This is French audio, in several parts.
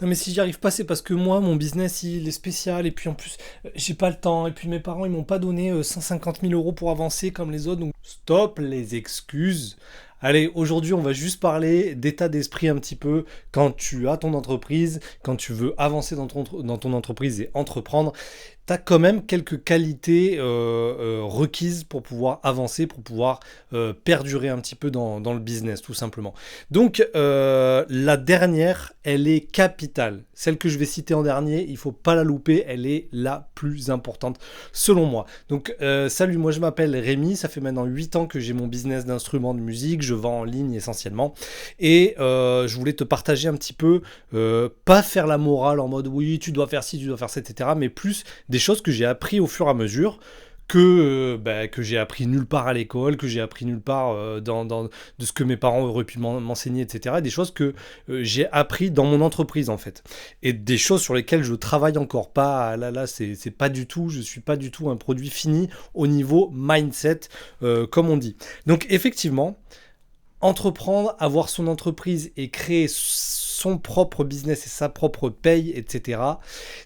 Non mais si j'y arrive pas, c'est parce que moi, mon business, il est spécial, et puis en plus, j'ai pas le temps, et puis mes parents, ils m'ont pas donné 150 000 euros pour avancer comme les autres, donc stop les excuses. Allez, aujourd'hui, on va juste parler d'état d'esprit un petit peu quand tu as ton entreprise, quand tu veux avancer dans ton entreprise et entreprendre. Tu as quand même quelques qualités requises pour pouvoir avancer, pour pouvoir perdurer un petit peu dans le business, tout simplement. Donc, la dernière, elle est capitale. Celle que je vais citer en dernier, il ne faut pas la louper, elle est la plus importante, selon moi. Donc, salut, moi je m'appelle Rémi, ça fait maintenant 8 ans que j'ai mon business d'instruments de musique, je vends en ligne essentiellement, et je voulais te partager un petit peu, pas faire la morale en mode oui, tu dois faire ci, tu dois faire ça, etc., mais plus des choses que j'ai appris au fur et à mesure, que j'ai appris nulle part à l'école, que j'ai appris nulle part de ce que mes parents auraient pu m'enseigner, etc. Des choses que j'ai appris dans mon entreprise en fait. Et des choses sur lesquelles je travaille encore. Pas là, c'est pas du tout, je suis pas du tout un produit fini au niveau mindset, comme on dit. Donc effectivement, entreprendre, avoir son entreprise et créer son propre business et sa propre paye, etc.,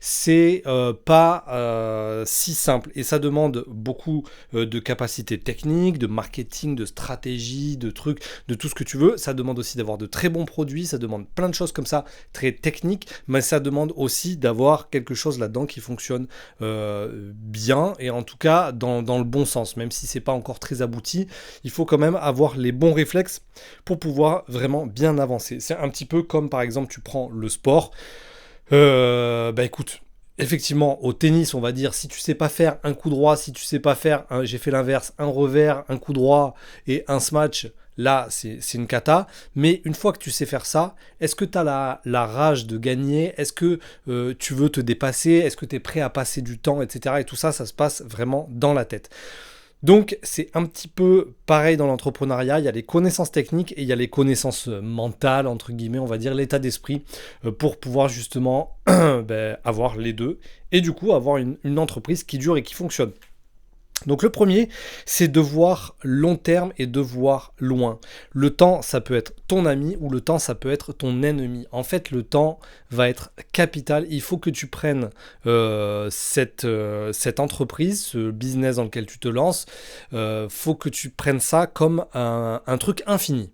c'est pas si simple. Et ça demande beaucoup de capacités techniques, de marketing, de stratégie, de trucs, de tout ce que tu veux. Ça demande aussi d'avoir de très bons produits, ça demande plein de choses comme ça, très techniques, mais ça demande aussi d'avoir quelque chose là-dedans qui fonctionne bien, et en tout cas dans le bon sens, même si c'est pas encore très abouti, il faut quand même avoir les bons réflexes pour pouvoir vraiment bien avancer. C'est un petit peu comme par exemple tu prends le sport. Écoute, effectivement au tennis on va dire, si tu sais pas faire un coup droit, si tu sais pas faire, j'ai fait l'inverse, un revers, un coup droit et un smash, là c'est une cata. Mais une fois que tu sais faire ça, est-ce que tu as la rage de gagner? Est-ce que tu veux te dépasser? Est-ce que tu es prêt à passer du temps, etc. Et tout ça, ça se passe vraiment dans la tête. Donc c'est un petit peu pareil dans l'entrepreneuriat, il y a les connaissances techniques et il y a les connaissances mentales, entre guillemets, on va dire l'état d'esprit, pour pouvoir justement avoir les deux, et du coup avoir une entreprise qui dure et qui fonctionne. Donc le premier, c'est de voir long terme et de voir loin. Le temps, ça peut être ton ami, ou le temps, ça peut être ton ennemi. En fait, le temps va être capital. Il faut que tu prennes cette entreprise, ce business dans lequel tu te lances, faut que tu prennes ça comme un truc infini.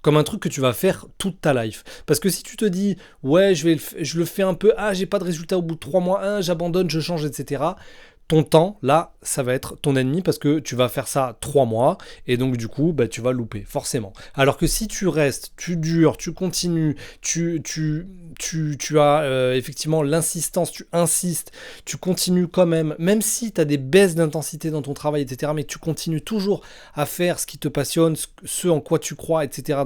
Comme un truc que tu vas faire toute ta life. Parce que si tu te dis, ouais, je le fais un peu, ah, j'ai pas de résultat au bout de 3 mois, ah, j'abandonne, je change, etc., ton temps, là, ça va être ton ennemi, parce que tu vas faire ça 3 mois, et donc du coup, tu vas louper, forcément. Alors que si tu restes, tu dures, tu continues, tu as effectivement l'insistance, tu insistes, tu continues quand même, même si tu as des baisses d'intensité dans ton travail, etc., mais tu continues toujours à faire ce qui te passionne, ce en quoi tu crois, etc.,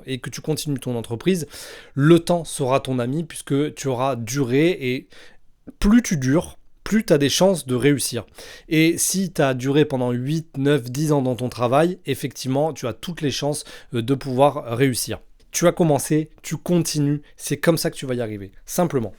et que tu continues ton entreprise, le temps sera ton ami, puisque tu auras duré, et plus tu dures, plus tu as des chances de réussir. Et si tu as duré pendant 8, 9, 10 ans dans ton travail, effectivement, tu as toutes les chances de pouvoir réussir. Tu as commencé, tu continues, c'est comme ça que tu vas y arriver, simplement.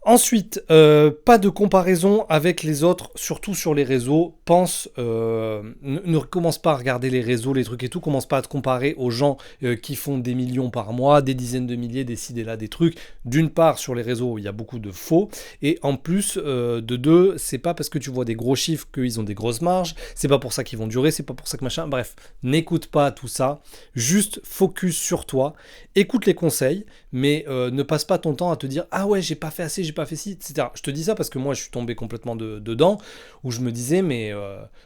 Ensuite, pas de comparaison avec les autres, surtout sur les réseaux. Ne commence pas à regarder les réseaux, les trucs et tout. Commence pas à te comparer aux gens qui font des millions par mois, des dizaines de milliers, des ci, des là, des trucs. D'une part, sur les réseaux, il y a beaucoup de faux. Et en plus, de deux, c'est pas parce que tu vois des gros chiffres qu'ils ont des grosses marges. C'est pas pour ça qu'ils vont durer, c'est pas pour ça que machin. Bref, n'écoute pas tout ça. Juste focus sur toi. Écoute les conseils, mais ne passe pas ton temps à te dire ah ouais, j'ai pas fait assez, j'ai pas fait ci, etc. Je te dis ça parce que moi je suis tombé complètement dedans, où je me disais mais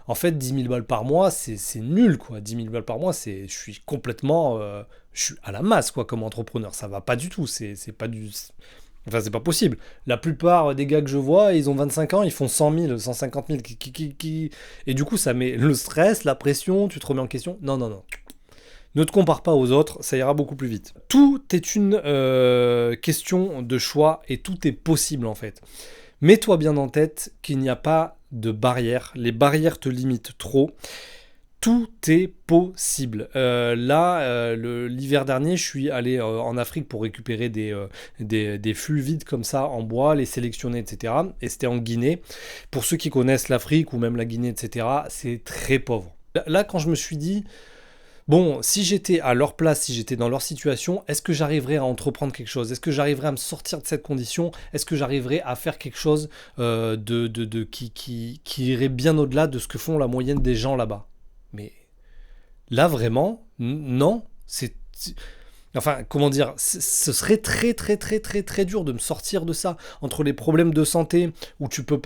en fait 10 000 balles par mois c'est nul quoi. 10 000 balles par mois, je suis complètement je suis à la masse quoi comme entrepreneur, ça va pas du tout, c'est pas du enfin c'est pas possible. La plupart des gars que je vois, ils ont 25 ans, ils font 100 000, 150 000 et du coup ça met le stress, la pression, tu te remets en question. Non non non. Ne te compare pas aux autres, ça ira beaucoup plus vite. Tout est une question de choix, et tout est possible en fait. Mets-toi bien en tête qu'il n'y a pas de barrières. Les barrières te limitent trop. Tout est possible. L'hiver dernier, je suis allé en Afrique pour récupérer des fûts vides comme ça en bois, les sélectionner, etc. Et c'était en Guinée. Pour ceux qui connaissent l'Afrique ou même la Guinée, etc., c'est très pauvre. Là, quand je me suis dit, Bon, si j'étais à leur place, si j'étais dans leur situation, est-ce que j'arriverais à entreprendre quelque chose? Est-ce que j'arriverais à me sortir de cette condition? Est-ce que j'arriverais à faire quelque chose qui irait bien au-delà de ce que font la moyenne des gens là-bas? Mais là, vraiment, non. Enfin, comment dire, ce serait très très très très très dur de me sortir de ça entre les problèmes de santé où que tu peux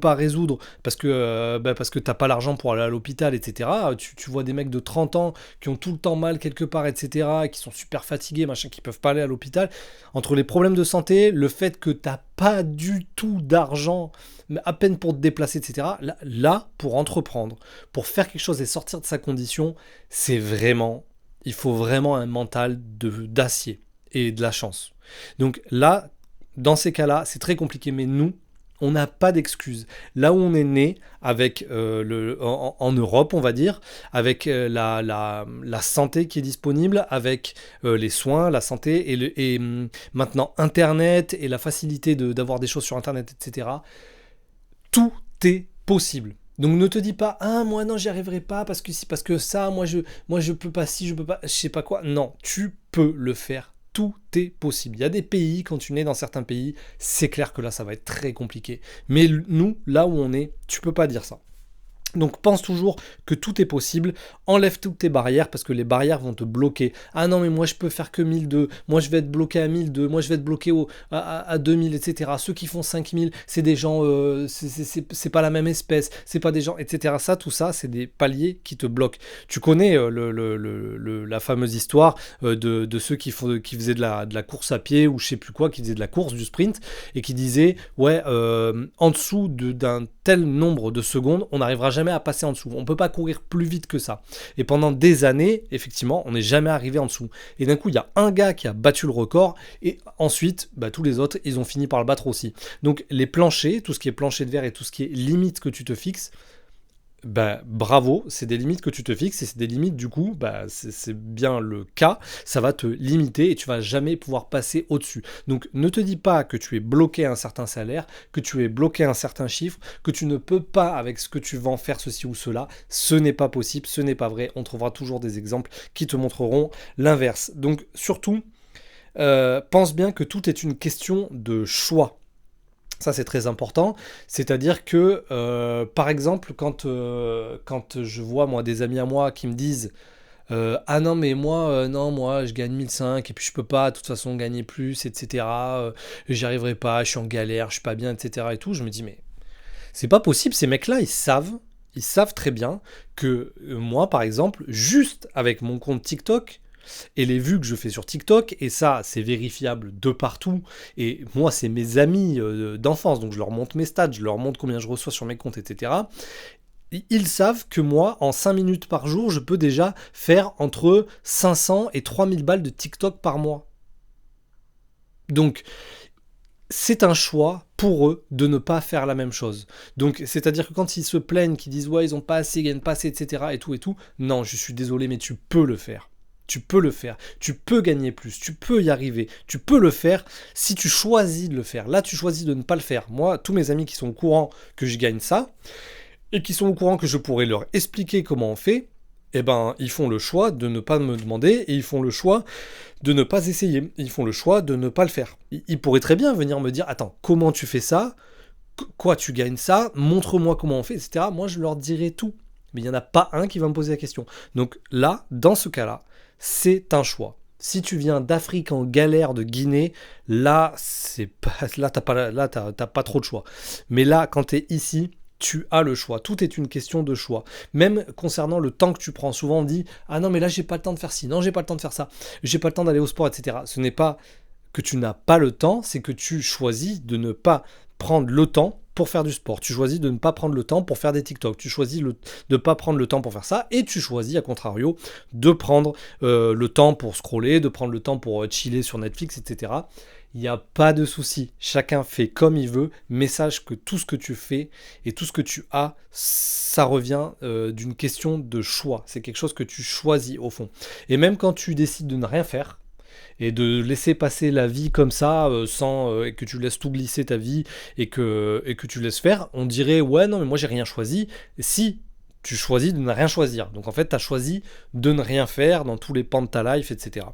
pas résoudre parce que t'as pas l'argent pour aller à l'hôpital, etc. Tu vois des mecs de 30 ans qui ont tout le temps mal quelque part, etc. et qui sont super fatigués, machin, qui peuvent pas aller à l'hôpital. Entre les problèmes de santé, le fait que t'as pas du tout d'argent, mais à peine pour te déplacer, etc. Là, pour entreprendre, pour faire quelque chose et sortir de sa condition, c'est vraiment il faut vraiment un mental d'acier et de la chance. Donc là, dans ces cas-là, c'est très compliqué, mais nous, on n'a pas d'excuses. Là où on est né, avec en Europe, on va dire, avec la santé qui est disponible, avec les soins, la santé, maintenant Internet et la facilité d'avoir des choses sur Internet, etc., tout est possible. Donc ne te dis pas ah moi non j'y arriverai pas parce que si parce que ça moi je peux pas si je peux pas je sais pas quoi. Non, tu peux le faire. Tout est possible. Il y a des pays, quand tu nais dans certains pays, c'est clair que là ça va être très compliqué. Mais nous, là où on est, tu peux pas dire ça. Donc pense toujours que tout est possible, enlève toutes tes barrières parce que les barrières vont te bloquer. Ah non mais moi je peux faire que 1002, moi je vais être bloqué à 1002, moi je vais être bloqué à 2000, etc. Ceux qui font 5000, c'est des gens, c'est pas la même espèce, c'est pas des gens, etc. Ça, tout ça, c'est des paliers qui te bloquent. Tu connais la fameuse histoire de ceux qui faisaient de la course à pied ou je sais plus quoi, qui faisaient de la course, du sprint, et qui disaient, ouais, en dessous d'un tel nombre de secondes, on n'arrivera jamais à passer en dessous. On ne peut pas courir plus vite que ça. Et pendant des années, effectivement, on n'est jamais arrivé en dessous. Et d'un coup, il y a un gars qui a battu le record, et ensuite, tous les autres, ils ont fini par le battre aussi. Donc les planchers, tout ce qui est plancher de verre et tout ce qui est limite que tu te fixes, bravo, c'est des limites que tu te fixes et c'est des limites du coup, c'est bien le cas, ça va te limiter et tu vas jamais pouvoir passer au-dessus. Donc ne te dis pas que tu es bloqué à un certain salaire, que tu es bloqué à un certain chiffre, que tu ne peux pas avec ce que tu vends faire ceci ou cela, ce n'est pas possible, ce n'est pas vrai, on trouvera toujours des exemples qui te montreront l'inverse. Donc surtout, pense bien que tout est une question de choix. Ça, c'est très important. C'est-à-dire que, par exemple, quand je vois moi des amis à moi qui me disent ah non, mais moi, non, moi, je gagne 1005 et puis je peux pas, de toute façon, gagner plus, etc. J'y arriverai pas, je suis en galère, je suis pas bien, etc. et tout, je me dis, mais c'est pas possible, ces mecs-là, ils savent très bien que moi, par exemple, juste avec mon compte TikTok, et les vues que je fais sur TikTok, et ça c'est vérifiable de partout, et moi c'est mes amis d'enfance, donc je leur montre mes stats, je leur montre combien je reçois sur mes comptes, etc. Ils savent que moi, en 5 minutes par jour, je peux déjà faire entre 500 et 3000 balles de TikTok par mois. Donc, c'est un choix pour eux de ne pas faire la même chose. Donc, c'est-à-dire que quand ils se plaignent, qu'ils disent « ouais, ils ont pas assez, ils gagnent pas assez, etc. » et tout, non, je suis désolé, mais tu peux le faire. Tu peux le faire, tu peux gagner plus, tu peux y arriver, tu peux le faire si tu choisis de le faire. Là, tu choisis de ne pas le faire. Moi, tous mes amis qui sont au courant que je gagne ça, et qui sont au courant que je pourrais leur expliquer comment on fait, eh ben, ils font le choix de ne pas me demander, et ils font le choix de ne pas essayer. Ils font le choix de ne pas le faire. Ils pourraient très bien venir me dire, attends, comment tu fais ça? Quoi, tu gagnes ça? Montre-moi comment on fait, etc. Moi, je leur dirai tout. Mais il n'y en a pas un qui va me poser la question. Donc là, dans ce cas-là, c'est un choix. Si tu viens d'Afrique en galère, de Guinée, là, t'as pas trop de choix. Mais là, quand tu es ici, tu as le choix. Tout est une question de choix. Même concernant le temps que tu prends. Souvent on dit ah non mais là j'ai pas le temps de faire ci, non j'ai pas le temps de faire ça, j'ai pas le temps d'aller au sport, etc. Ce n'est pas que tu n'as pas le temps, c'est que tu choisis de ne pas prendre le temps pour faire du sport. Tu choisis de ne pas prendre le temps pour faire des TikTok. Tu choisis de ne pas prendre le temps pour faire ça. Et tu choisis, à contrario, de prendre le temps pour scroller, de prendre le temps pour chiller sur Netflix, etc. Il n'y a pas de souci. Chacun fait comme il veut. Mais sache que tout ce que tu fais et tout ce que tu as, ça revient d'une question de choix. C'est quelque chose que tu choisis au fond. Et même quand tu décides de ne rien faire, et de laisser passer la vie comme ça, et que tu laisses tout glisser ta vie et que tu laisses faire, on dirait ouais non mais moi j'ai rien choisi. Si Tu choisis de ne rien choisir. Donc en fait, tu as choisi de ne rien faire dans tous les pans de ta life, etc.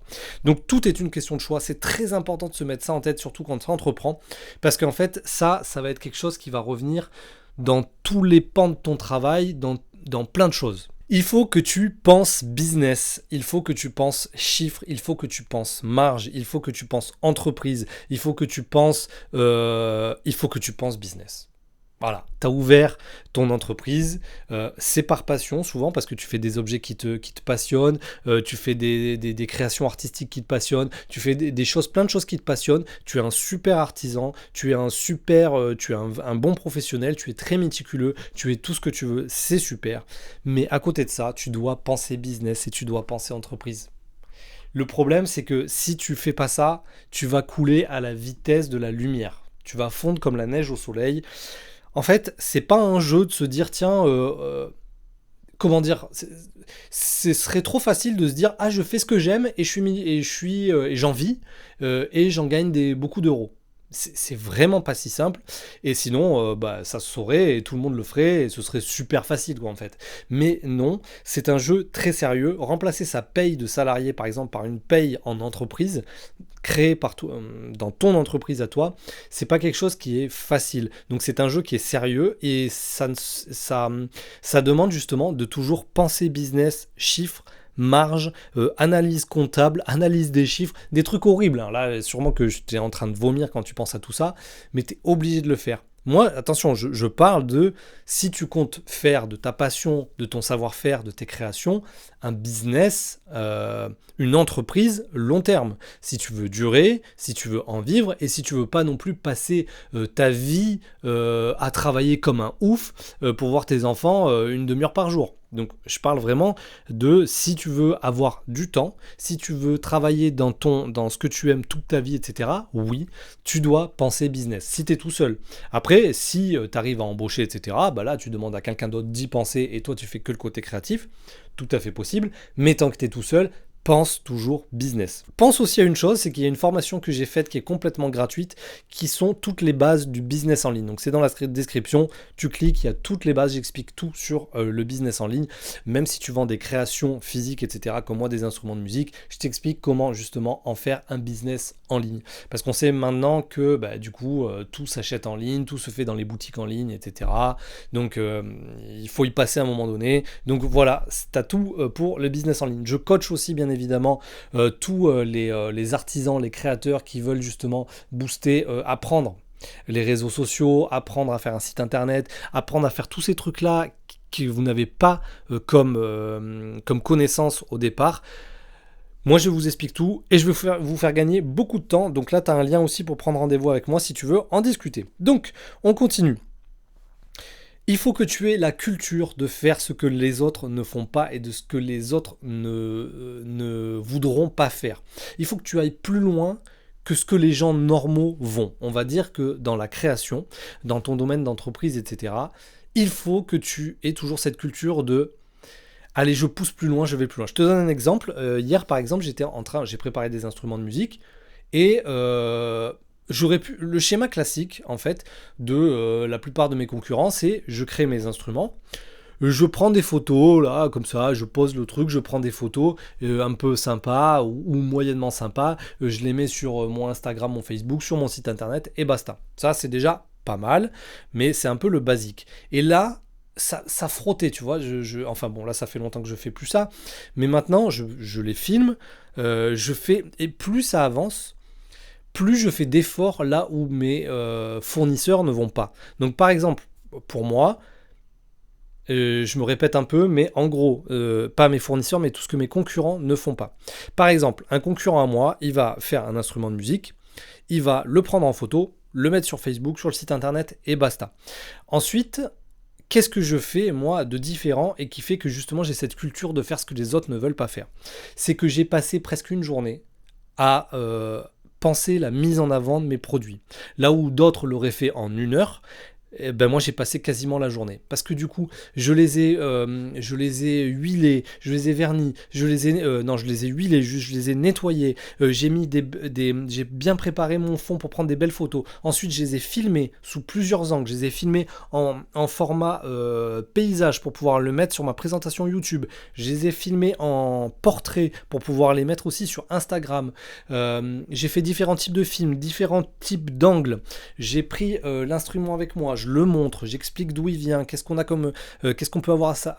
Donc tout est une question de choix. C'est très important de se mettre ça en tête, surtout quand tu entreprends. Parce qu'en fait, ça va être quelque chose qui va revenir dans tous les pans de ton travail, dans plein de choses. Il faut que tu penses business, il faut que tu penses chiffres, il faut que tu penses marge, il faut que tu penses entreprise, il faut que tu penses business. Voilà, tu as ouvert ton entreprise, c'est par passion souvent parce que tu fais des objets qui te passionnent, tu fais des créations artistiques qui te passionnent, tu fais des choses, plein de choses qui te passionnent, tu es un super artisan, tu es un bon professionnel, tu es très méticuleux, tu es tout ce que tu veux, c'est super. Mais à côté de ça, tu dois penser business et tu dois penser entreprise. Le problème, c'est que si tu fais pas ça, tu vas couler à la vitesse de la lumière. Tu vas fondre comme la neige au soleil. En fait, c'est pas un jeu de se dire, tiens, comment dire, ce serait trop facile de se dire, ah, je fais ce que j'aime et j'en vis et j'en gagne beaucoup d'euros. C'est vraiment pas si simple. Et sinon, ça se saurait et tout le monde le ferait et ce serait super facile, quoi, en fait. Mais non, c'est un jeu très sérieux. Remplacer sa paye de salarié, par exemple, par une paye en entreprise, créé dans ton entreprise à toi, c'est pas quelque chose qui est facile. Donc c'est un jeu qui est sérieux et ça demande justement de toujours penser business, chiffres, marge, analyse comptable, analyse des chiffres, des trucs horribles. Hein. Là, sûrement que tu es en train de vomir quand tu penses à tout ça, mais tu es obligé de le faire. Moi, attention, je parle de si tu comptes faire de ta passion, de ton savoir-faire, de tes créations, un business, une entreprise long terme. Si tu veux durer, si tu veux en vivre et si tu veux pas non plus passer ta vie à travailler comme un ouf pour voir tes enfants une demi-heure par jour. Donc je parle vraiment de si tu veux avoir du temps, si tu veux travailler dans ce que tu aimes toute ta vie, etc. Oui, tu dois penser business. Si tu es tout seul. Après, si tu arrives à embaucher, etc., bah là tu demandes à quelqu'un d'autre d'y penser et toi tu fais que le côté créatif, tout à fait possible. Mais tant que tu es tout seul, pense toujours business. Pense aussi à une chose, c'est qu'il y a une formation que j'ai faite qui est complètement gratuite, qui sont toutes les bases du business en ligne. Donc c'est dans la description, tu cliques, il y a toutes les bases, j'explique tout sur le business en ligne. Même si tu vends des créations physiques, etc., comme moi des instruments de musique, je t'explique comment justement en faire un business en ligne. Parce qu'on sait maintenant que du coup, tout s'achète en ligne, tout se fait dans les boutiques en ligne, etc. Donc il faut y passer à un moment donné. Donc voilà, tu as tout pour le business en ligne. Je coach aussi bien évidemment tous les artisans, les créateurs qui veulent justement booster, apprendre les réseaux sociaux, apprendre à faire un site internet, apprendre à faire tous ces trucs-là que vous n'avez pas comme connaissance au départ. Moi, je vous explique tout et je vais vous faire gagner beaucoup de temps. Donc là, tu as un lien aussi pour prendre rendez-vous avec moi si tu veux en discuter. Donc, on continue. Il faut que tu aies la culture de faire ce que les autres ne font pas et de ce que les autres ne voudront pas faire. Il faut que tu ailles plus loin que ce que les gens normaux vont. On va dire que dans la création, dans ton domaine d'entreprise, etc., il faut que tu aies toujours cette culture de allez, je pousse plus loin, je vais plus loin. Je te donne un exemple. Hier, par exemple, j'ai préparé des instruments de musique et j'aurais pu. Le schéma classique, en fait, de la plupart de mes concurrents, c'est je crée mes instruments. Je prends des photos, là, comme ça, je pose le truc, je prends des photos un peu sympas ou moyennement sympas, je les mets sur mon Instagram, mon Facebook, sur mon site internet, et basta. Ça, c'est déjà pas mal, mais c'est un peu le basique. Et là, ça frottait, tu vois, enfin bon, là, ça fait longtemps que je fais plus ça, mais maintenant, je les filme, et plus ça avance, plus je fais d'efforts là où mes fournisseurs ne vont pas. Donc, par exemple, pour moi, je me répète un peu, mais en gros, pas mes fournisseurs, mais tout ce que mes concurrents ne font pas. Par exemple, un concurrent à moi, il va faire un instrument de musique, il va le prendre en photo, le mettre sur Facebook, sur le site internet, et basta. Ensuite, qu'est-ce que je fais, moi, de différent, et qui fait que justement j'ai cette culture de faire ce que les autres ne veulent pas faire? C'est que j'ai passé presque une journée à penser la mise en avant de mes produits. Là où d'autres l'auraient fait en 1 heure, Eh ben moi j'ai passé quasiment la journée parce que du coup je les ai huilés, je les ai vernis, non je les ai huilés, je les ai nettoyés, j'ai bien préparé mon fond pour prendre des belles photos. Ensuite je les ai filmés sous plusieurs angles, je les ai filmés en format paysage pour pouvoir le mettre sur ma présentation YouTube. Je les ai filmés en portrait pour pouvoir les mettre aussi sur Instagram. J'ai fait différents types de films, différents types d'angles. J'ai pris l'instrument avec moi, je le montre, j'explique d'où il vient, qu'est-ce qu'on peut avoir à ça,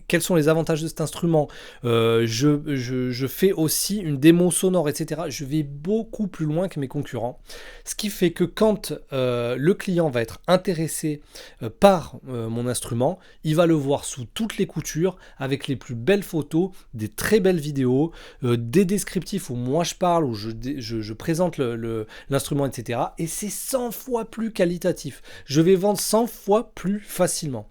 quels sont les avantages de cet instrument. Je fais aussi une démo sonore, etc. Je vais beaucoup plus loin que mes concurrents. Ce qui fait que quand le client va être intéressé par mon instrument, il va le voir sous toutes les coutures, avec les plus belles photos, des très belles vidéos, des descriptifs où moi je parle, où je présente l'instrument, etc. Et c'est 100 fois plus qualitatif. Je vais vendre 100 fois plus facilement.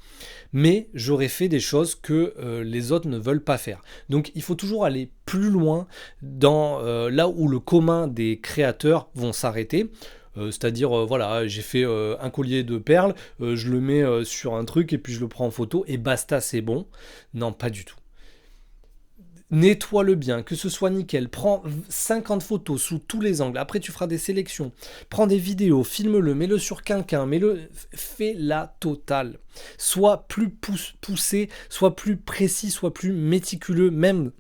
Mais j'aurais fait des choses que les autres ne veulent pas faire. Donc il faut toujours aller plus loin dans là où le commun des créateurs vont s'arrêter. C'est-à-dire, voilà, j'ai fait un collier de perles, je le mets sur un truc et puis je le prends en photo et basta, c'est bon. Non, pas du tout. Nettoie-le bien, que ce soit nickel. Prends 50 photos sous tous les angles. Après, tu feras des sélections. Prends des vidéos, filme-le, mets-le sur quelqu'un, fais la totale. Sois plus poussé, sois plus précis, sois plus méticuleux, même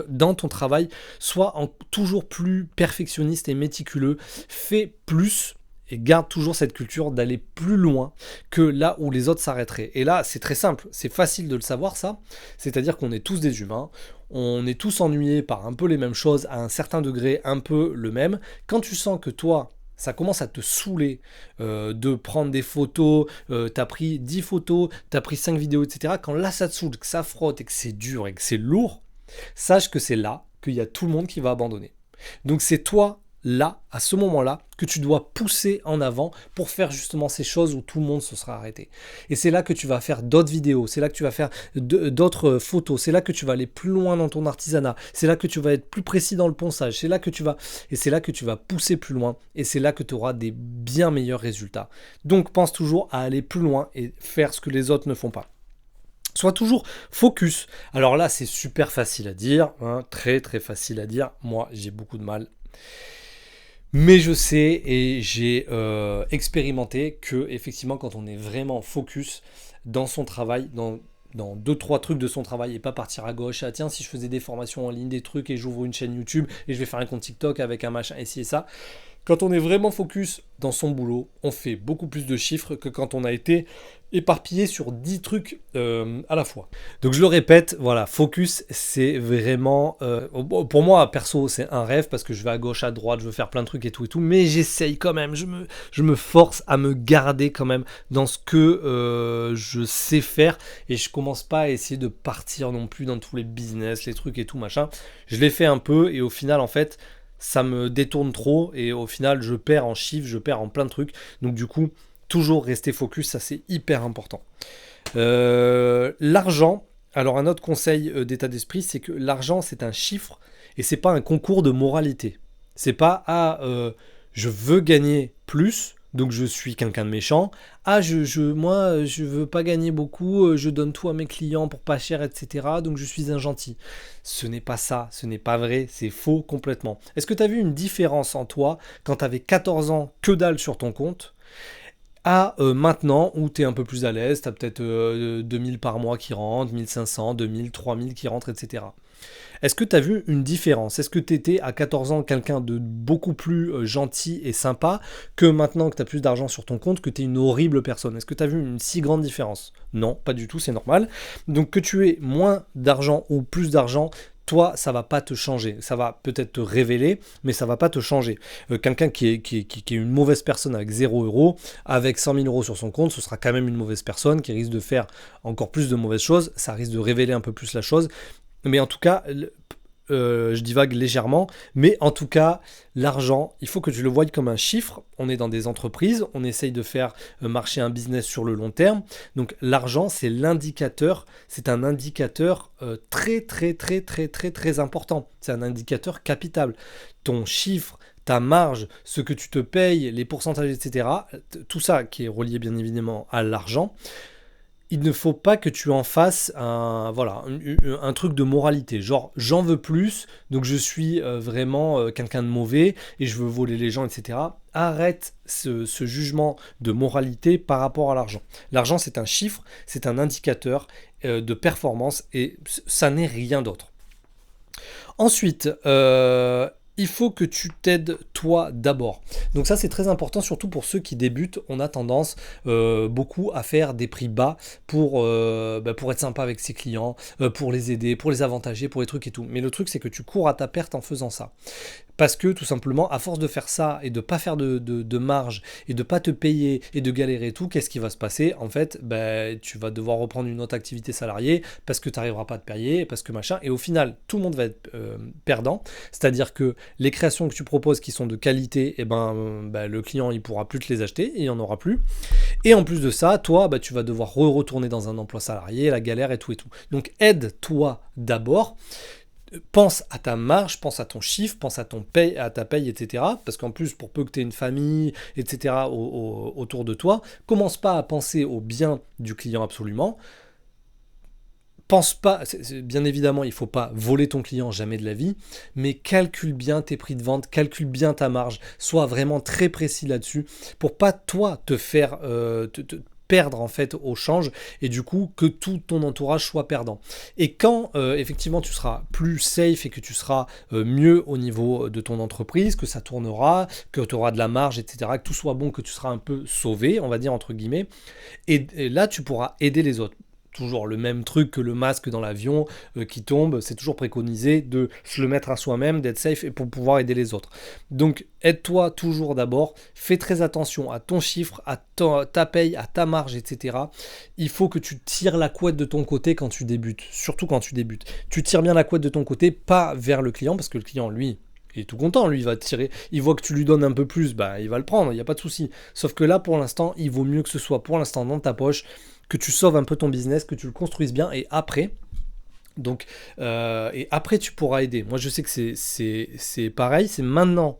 dans ton travail. Sois toujours plus perfectionniste et méticuleux. Fais plus. Et garde toujours cette culture d'aller plus loin que là où les autres s'arrêteraient. Et là, c'est très simple, c'est facile de le savoir ça. C'est-à-dire qu'on est tous des humains, on est tous ennuyés par un peu les mêmes choses, à un certain degré, un peu le même. Quand tu sens que toi, ça commence à te saouler de prendre des photos, t'as pris 10 photos, t'as pris 5 vidéos, etc. Quand là, ça te saoule, que ça frotte et que c'est dur et que c'est lourd, sache que c'est là qu'il y a tout le monde qui va abandonner. Donc c'est toi là, à ce moment-là, que tu dois pousser en avant pour faire justement ces choses où tout le monde se sera arrêté. Et c'est là que tu vas faire d'autres vidéos, c'est là que tu vas faire d'autres photos, c'est là que tu vas aller plus loin dans ton artisanat, c'est là que tu vas être plus précis dans le ponçage, c'est là que tu vas pousser plus loin, et c'est là que tu auras des bien meilleurs résultats. Donc pense toujours à aller plus loin et faire ce que les autres ne font pas. Sois toujours focus. Alors là, c'est super facile à dire, hein, très très facile à dire. Moi, j'ai beaucoup de mal. Mais je sais et j'ai expérimenté que effectivement quand on est vraiment focus dans son travail, dans deux trois trucs de son travail et pas partir à gauche, ah tiens si je faisais des formations en ligne, des trucs et j'ouvre une chaîne YouTube et je vais faire un compte TikTok avec un machin et ci et ça. Quand on est vraiment focus dans son boulot, on fait beaucoup plus de chiffres que quand on a été éparpillé sur 10 trucs à la fois. Donc je le répète, voilà, focus, c'est vraiment... pour moi, perso, c'est un rêve parce que je vais à gauche, à droite, je veux faire plein de trucs et tout, mais j'essaye quand même, je me force à me garder quand même dans ce que je sais faire et je commence pas à essayer de partir non plus dans tous les business, les trucs et tout, machin. Je l'ai fait un peu et au final, en fait... ça me détourne trop et au final je perds en chiffres, je perds en plein de trucs. Donc du coup, toujours rester focus, ça c'est hyper important. L'argent, alors un autre conseil d'état d'esprit, c'est que l'argent c'est un chiffre et c'est pas un concours de moralité. C'est pas je veux gagner plus, donc je suis quelqu'un de méchant. Ah, moi, je veux pas gagner beaucoup, je donne tout à mes clients pour pas cher, etc. Donc je suis un gentil. Ce n'est pas ça, ce n'est pas vrai, c'est faux complètement. Est-ce que tu as vu une différence en toi quand tu avais 14 ans, que dalle sur ton compte, à maintenant où tu es un peu plus à l'aise, tu as peut-être 2000 par mois qui rentrent, 1500, 2000, 3000 qui rentrent, etc. Est-ce que tu as vu une différence? Est-ce que tu étais à 14 ans quelqu'un de beaucoup plus gentil et sympa que maintenant que tu as plus d'argent sur ton compte, que tu es une horrible personne? Est-ce que tu as vu une si grande différence? Non, pas du tout, c'est normal. Donc que tu aies moins d'argent ou plus d'argent, toi, ça va pas te changer. Ça va peut-être te révéler, mais ça va pas te changer. Quelqu'un qui est une mauvaise personne avec 0 €, avec 100 000 € sur son compte, ce sera quand même une mauvaise personne qui risque de faire encore plus de mauvaises choses. Ça risque de révéler un peu plus la chose. Mais en tout cas, je divague légèrement, mais en tout cas, l'argent, il faut que tu le voies comme un chiffre. On est dans des entreprises, on essaye de faire marcher un business sur le long terme. Donc l'argent, c'est l'indicateur, c'est un indicateur très très très très très très important. C'est un indicateur capital. Ton chiffre, ta marge, ce que tu te payes, les pourcentages, etc., tout ça qui est relié bien évidemment à l'argent, il ne faut pas que tu en fasses un truc de moralité. Genre, j'en veux plus, donc je suis vraiment quelqu'un de mauvais et je veux voler les gens, etc. Arrête ce jugement de moralité par rapport à l'argent. L'argent, c'est un chiffre, c'est un indicateur de performance et ça n'est rien d'autre. Ensuite, il faut que tu t'aides toi d'abord. Donc ça c'est très important, surtout pour ceux qui débutent. On a tendance beaucoup à faire des prix bas pour être sympa avec ses clients, pour les aider, pour les avantager, pour les trucs et tout. Mais le truc c'est que tu cours à ta perte en faisant ça. Parce que tout simplement, à force de faire ça et de pas faire de marge et de pas te payer et de galérer et tout, qu'est-ce qui va se passer? En fait, tu vas devoir reprendre une autre activité salariée parce que tu n'arriveras pas à te payer, parce que machin. Et au final, tout le monde va être perdant. C'est-à-dire que les créations que tu proposes qui sont de qualité, le client il pourra plus te les acheter, il n'y en aura plus. Et en plus de ça, toi, tu vas devoir retourner dans un emploi salarié, la galère et tout et tout. Donc aide-toi d'abord. Pense à ta marge, pense à ton chiffre, pense à ta paye, etc. Parce qu'en plus, pour peu que tu aies une famille, etc. autour de toi, commence pas à penser au bien du client absolument. Pense pas, bien évidemment, il ne faut pas voler ton client jamais de la vie, mais calcule bien tes prix de vente, calcule bien ta marge, sois vraiment très précis là-dessus pour pas toi te faire perdre en fait au change et du coup que tout ton entourage soit perdant. Et quand effectivement tu seras plus safe et que tu seras mieux au niveau de ton entreprise, que ça tournera, que tu auras de la marge, etc., que tout soit bon, que tu seras un peu sauvé, on va dire entre guillemets, et là tu pourras aider les autres. Toujours le même truc que le masque dans l'avion qui tombe, c'est toujours préconisé de se le mettre à soi-même, d'être safe et pour pouvoir aider les autres. Donc aide-toi toujours d'abord, fais très attention à ton chiffre, à ta paye, à ta marge, etc. Il faut que tu tires la couette de ton côté quand tu débutes, surtout quand tu débutes. Tu tires bien la couette de ton côté, pas vers le client, parce que le client, lui, il est tout content, lui, il va tirer, il voit que tu lui donnes un peu plus, il va le prendre, il n'y a pas de souci. Sauf que là, pour l'instant, il vaut mieux que ce soit pour l'instant dans ta poche, que tu sauves un peu ton business, que tu le construises bien, et après, tu pourras aider. Moi, je sais que c'est pareil, c'est maintenant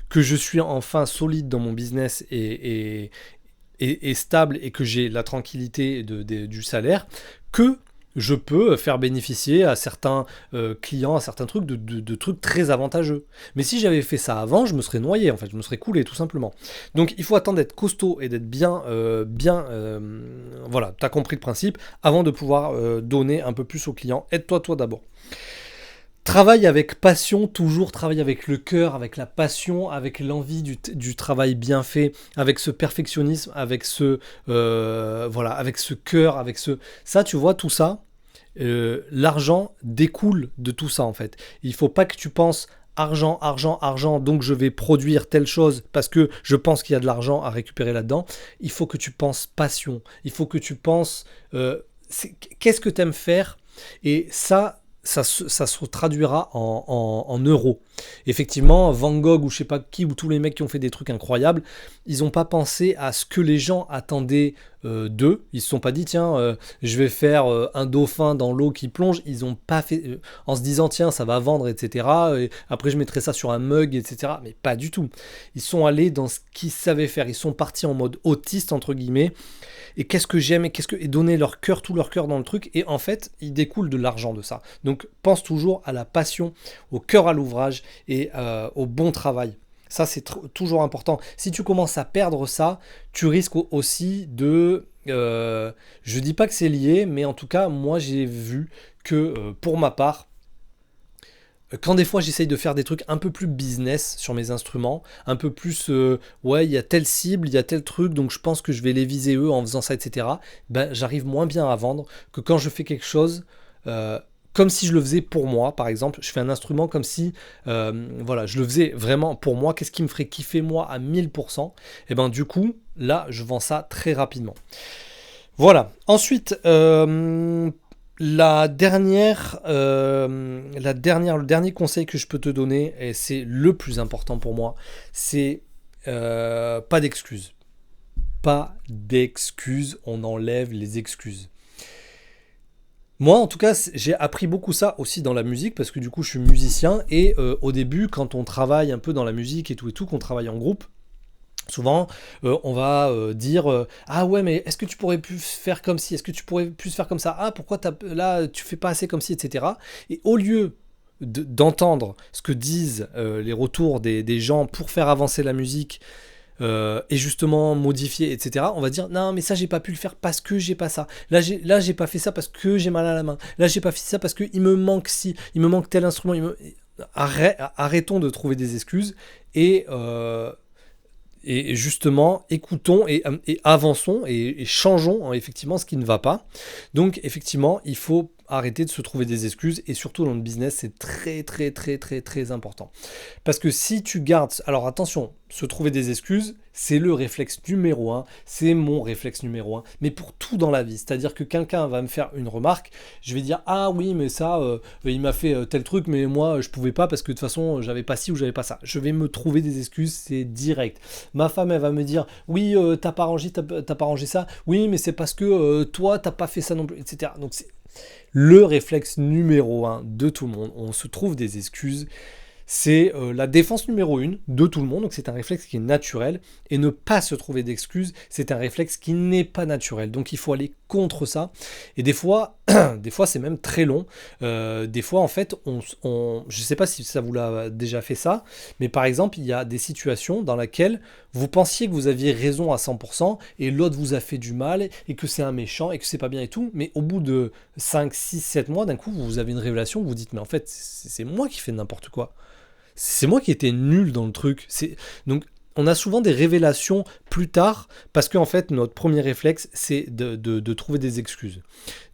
que je suis enfin solide dans mon business et stable et que j'ai la tranquillité du salaire, que je peux faire bénéficier à certains clients, à certains trucs de trucs très avantageux. Mais si j'avais fait ça avant, je me serais noyé, en fait, je me serais coulé tout simplement. Donc il faut attendre d'être costaud et d'être bien, voilà, t'as compris le principe, avant de pouvoir donner un peu plus aux clients. Aide-toi toi d'abord. Travaille avec passion, toujours travaille avec le cœur, avec la passion, avec l'envie du travail bien fait, avec ce perfectionnisme, avec avec ce cœur, ça, tu vois, tout ça, l'argent découle de tout ça en fait. Il faut pas que tu penses argent, argent, argent, donc je vais produire telle chose parce que je pense qu'il y a de l'argent à récupérer là-dedans. Il faut que tu penses passion, il faut que tu penses qu'est-ce que tu aimes faire et ça se traduira en euros. Effectivement, Van Gogh ou je sais pas qui, ou tous les mecs qui ont fait des trucs incroyables, ils n'ont pas pensé à ce que les gens attendaient d'eux. Ils se sont pas dit, tiens, je vais faire un dauphin dans l'eau qui plonge. Ils n'ont pas fait en se disant, tiens, ça va vendre, etc. Et après, je mettrai ça sur un mug, etc. Mais pas du tout. Ils sont allés dans ce qu'ils savaient faire. Ils sont partis en mode autiste, entre guillemets. Et qu'est-ce que j'aime et donner leur cœur, tout leur cœur dans le truc. Et en fait, il découle de l'argent de ça. Donc, pense toujours à la passion, au cœur à l'ouvrage et au bon travail. Ça, c'est toujours important. Si tu commences à perdre ça, tu risques aussi de... je dis pas que c'est lié, mais en tout cas, moi, j'ai vu que pour ma part, quand des fois j'essaye de faire des trucs un peu plus business sur mes instruments, un peu plus ouais il y a telle cible, il y a tel truc, donc je pense que je vais les viser eux en faisant ça, etc. J'arrive moins bien à vendre que quand je fais quelque chose comme si je le faisais pour moi. Par exemple, je fais un instrument comme si je le faisais vraiment pour moi, qu'est-ce qui me ferait kiffer moi à 1000%, et du coup là je vends ça très rapidement. Voilà, ensuite le dernier conseil que je peux te donner, et c'est le plus important pour moi, c'est pas d'excuses. Pas d'excuses, on enlève les excuses. Moi, en tout cas, j'ai appris beaucoup ça aussi dans la musique parce que du coup, je suis musicien et au début, quand on travaille un peu dans la musique et tout, qu'on travaille en groupe, souvent, on va dire ah ouais, mais est-ce que tu pourrais plus faire comme ci, est-ce que tu pourrais plus faire comme ça, ah pourquoi là tu fais pas assez comme ci, etc. Et au lieu d'entendre ce que disent les retours des gens pour faire avancer la musique et justement modifier, etc. On va dire non, mais ça j'ai pas pu le faire parce que j'ai pas ça. Là j'ai pas fait ça parce que j'ai mal à la main. Là j'ai pas fait ça parce que il me manque ci, il me manque tel instrument. Arrêtons de trouver des excuses et et justement, écoutons et avançons et changeons hein, effectivement ce qui ne va pas. Donc effectivement, il faut arrêter de se trouver des excuses et surtout dans le business, c'est très très très très très important. Parce que si tu gardes... Alors attention, se trouver des excuses, c'est le réflexe numéro un, c'est mon réflexe numéro un, mais pour tout dans la vie. C'est-à-dire que quelqu'un va me faire une remarque, je vais dire ah oui mais ça, il m'a fait tel truc, mais moi je pouvais pas parce que de toute façon j'avais pas ci ou j'avais pas ça. Je vais me trouver des excuses, c'est direct. Ma femme elle va me dire oui t'as pas rangé, t'as pas rangé ça, oui mais c'est parce que toi t'as pas fait ça non plus, etc. Donc c'est le réflexe numéro un de tout le monde. On se trouve des excuses. C'est la défense numéro une de tout le monde, donc c'est un réflexe qui est naturel, et ne pas se trouver d'excuses, c'est un réflexe qui n'est pas naturel, donc il faut aller contre ça, et des fois, des fois c'est même très long, des fois en fait, je ne sais pas si ça vous l'a déjà fait ça, mais par exemple, il y a des situations dans lesquelles vous pensiez que vous aviez raison à 100%, et l'autre vous a fait du mal, et que c'est un méchant, et que c'est pas bien et tout, mais au bout de 5, 6, 7 mois, d'un coup, vous avez une révélation, vous vous dites, mais en fait, c'est moi qui fais n'importe quoi. C'est moi qui étais nul dans le truc. Donc, on a souvent des révélations plus tard parce qu'en fait, notre premier réflexe, c'est de trouver des excuses.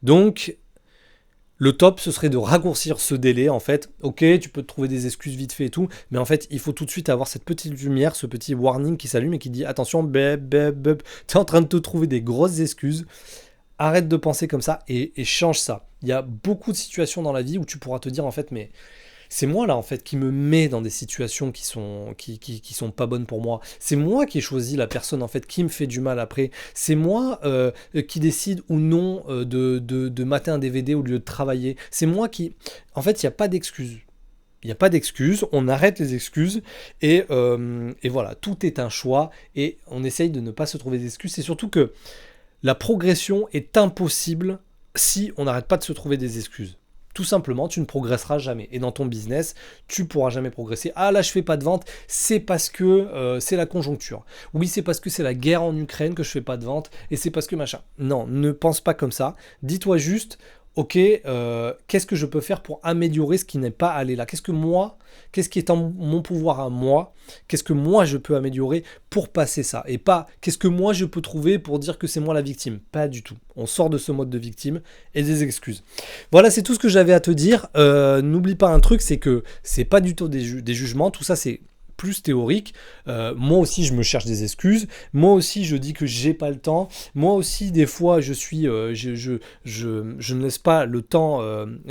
Donc, le top, ce serait de raccourcir ce délai. En fait, ok, tu peux te trouver des excuses vite fait et tout, mais en fait, il faut tout de suite avoir cette petite lumière, ce petit warning qui s'allume et qui dit attention, t'es en train de te trouver des grosses excuses. Arrête de penser comme ça et change ça. Il y a beaucoup de situations dans la vie où tu pourras te dire en fait, mais c'est moi là en fait qui me met dans des situations qui sont pas bonnes pour moi. C'est moi qui ai choisi la personne en fait qui me fait du mal après. C'est moi qui décide ou non de mater un DVD au lieu de travailler. C'est moi qui... En fait, il n'y a pas d'excuses. Il n'y a pas d'excuses, on arrête les excuses et voilà, tout est un choix et on essaye de ne pas se trouver des excuses. C'est surtout que la progression est impossible si on n'arrête pas de se trouver des excuses. Tout simplement, tu ne progresseras jamais. Et dans ton business, tu pourras jamais progresser. Ah là, je fais pas de vente, c'est parce que c'est la conjoncture. Oui, c'est parce que c'est la guerre en Ukraine que je fais pas de vente, et c'est parce que machin. Non, ne pense pas comme ça. Dis-toi juste, ok, qu'est-ce que je peux faire pour améliorer ce qui n'est pas allé là? Qu'est-ce qui est en mon pouvoir à moi? Qu'est-ce que moi je peux améliorer pour passer ça? Et pas qu'est-ce que moi je peux trouver pour dire que c'est moi la victime? Pas du tout. On sort de ce mode de victime et des excuses. Voilà, c'est tout ce que j'avais à te dire. N'oublie pas un truc, c'est que c'est pas du tout des jugements. Tout ça, c'est plus théorique. Moi aussi, je me cherche des excuses. Moi aussi, je dis que j'ai pas le temps. Moi aussi, des fois, je ne laisse pas le temps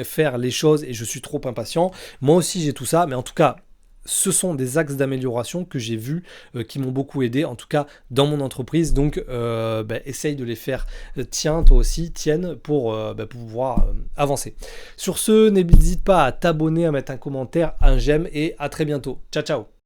faire les choses et je suis trop impatient. Moi aussi, j'ai tout ça. Mais en tout cas, ce sont des axes d'amélioration que j'ai vus qui m'ont beaucoup aidé, en tout cas dans mon entreprise. Donc, essaye de les faire toi aussi, tienne pour pouvoir avancer. Sur ce, n'hésite pas à t'abonner, à mettre un commentaire, un j'aime et à très bientôt. Ciao, ciao!